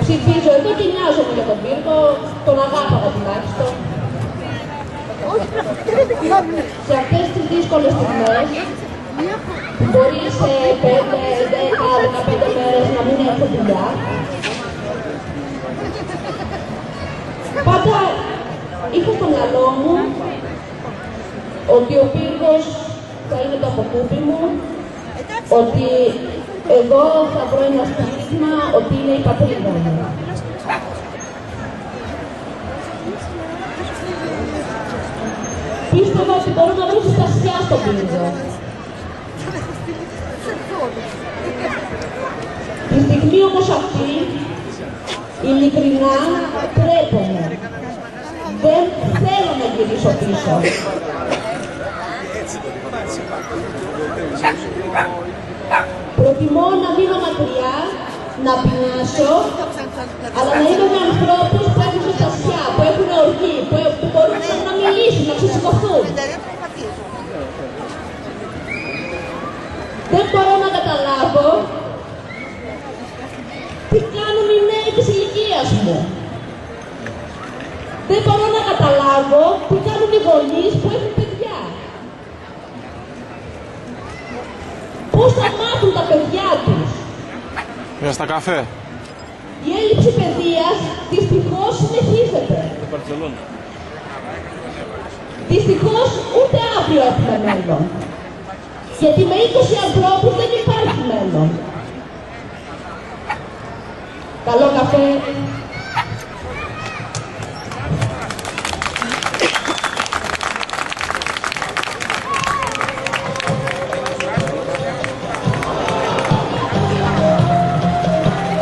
Ψηφίζω εδώ και νοιάζομαι για τον Πύργο, τον αγάπαγα τουλάχιστον. Σε αυτές τις δύσκολες στιγμές, μπορεί σε 5, 10, 15 μέρες να μην έχω δουλειά. Πάντα είχα στο μυαλό μου ότι ο Πύργος θα είναι το αποκούπι μου, ότι εγώ θα βρω ένα στήριγμα, ότι είναι η πατρίδα μου. Πίστευα ότι μπορώ να βρω συστασιά στον Πύργο. Τη στιγμή όμως αυτή, ειλικρινά τρέπομαι. Δεν θέλω να γυρίσω πίσω. Προτιμώ να μείνω μακριά, να πεινάσω, αλλά να είμαι με ανθρώπους που έχουν συστασιά, που έχουν οργή, που μπορούν να μιλήσουν, να ξεσηκωθούν. Δεν μπορώ να καταλάβω τι κάνουν οι νέοι της ηλικίας μου. Δεν μπορώ να καταλάβω τι κάνουν οι γονείς που έχουν παιδιά. Πώς θα μάθουν τα παιδιά τους. Για στα καφέ. Η έλλειψη παιδείας δυστυχώς συνεχίζεται. Δυστυχώς ούτε αύριο έχουμε μέλλον. Γιατί με 20 ανθρώπους δεν υπάρχει μέλλον. Καλό καφέ.